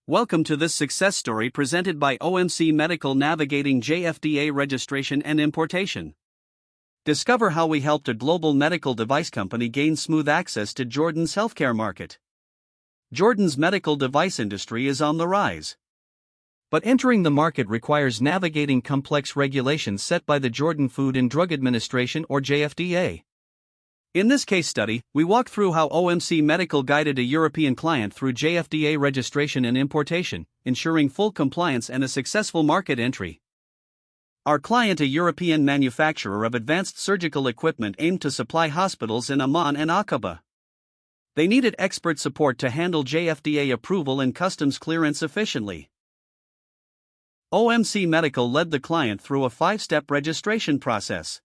Welcome to this success story presented by OMC Medical navigating JFDA registration and importation. Discover how we helped a global medical device company gain smooth access to Jordan's healthcare market. Jordan's medical device industry is on the rise. But entering the market requires navigating complex regulations set by the Jordan Food and Drug Administration or JFDA. In this case study, we walk through how OMC Medical guided a European client through JFDA registration and importation, ensuring full compliance and a successful market entry. Our client, a European manufacturer of advanced surgical equipment aimed to supply hospitals in Amman and Aqaba. They needed expert support to handle JFDA approval and customs clearance efficiently. OMC Medical led the client through a 5-step registration process.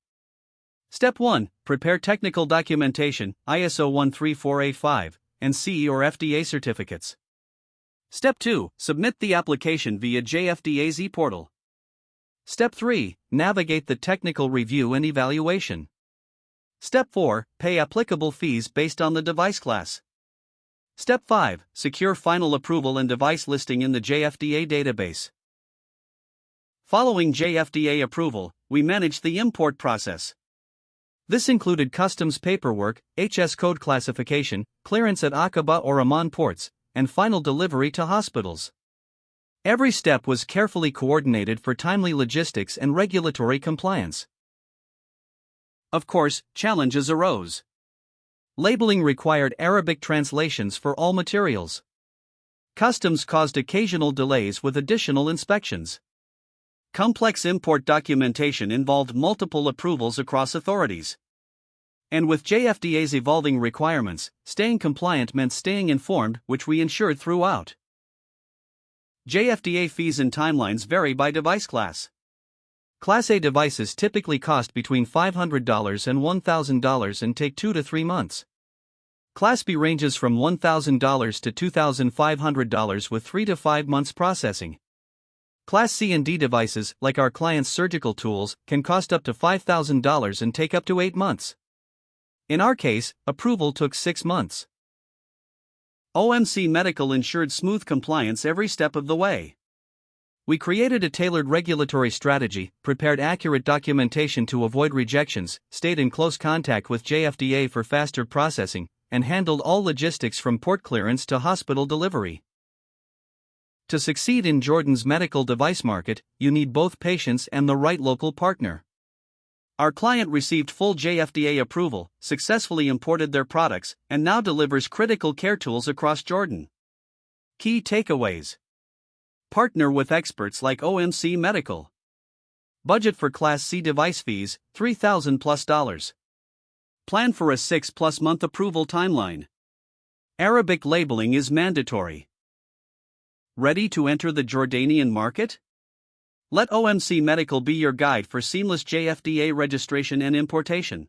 Step 1. Prepare technical documentation, ISO 13485, and CE or FDA certificates. Step 2. Submit the application via JFDA's e-portal. Step 3. Navigate the technical review and evaluation. Step 4. Pay applicable fees based on the device class. Step 5. Secure final approval and device listing in the JFDA database. Following JFDA approval, we managed the import process. This included customs paperwork, HS code classification, clearance at Aqaba or Amman ports, and final delivery to hospitals. Every step was carefully coordinated for timely logistics and regulatory compliance. Of course, challenges arose. Labeling required Arabic translations for all materials. Customs caused occasional delays with additional inspections. Complex import documentation involved multiple approvals across authorities. And with JFDA's evolving requirements, staying compliant meant staying informed, which we ensured throughout. JFDA fees and timelines vary by device class. Class A devices typically cost between $500 and $1,000 and take 2 to 3 months. Class B ranges from $1,000 to $2,500 with 3 to 5 months processing. Class C and D devices, like our client's surgical tools, can cost up to $5,000 and take up to 8 months. In our case, approval took 6 months. OMC Medical ensured smooth compliance every step of the way. We created a tailored regulatory strategy, prepared accurate documentation to avoid rejections, stayed in close contact with JFDA for faster processing, and handled all logistics from port clearance to hospital delivery. To succeed in Jordan's medical device market, you need both patience and the right local partner. Our client received full JFDA approval, successfully imported their products, and now delivers critical care tools across Jordan. Key takeaways: partner with experts like OMC Medical. Budget for Class C device fees, $3,000+. Plan for a 6+ month approval timeline. Arabic labeling is mandatory. Ready to enter the Jordanian market? Let OMC Medical be your guide for seamless JFDA registration and importation.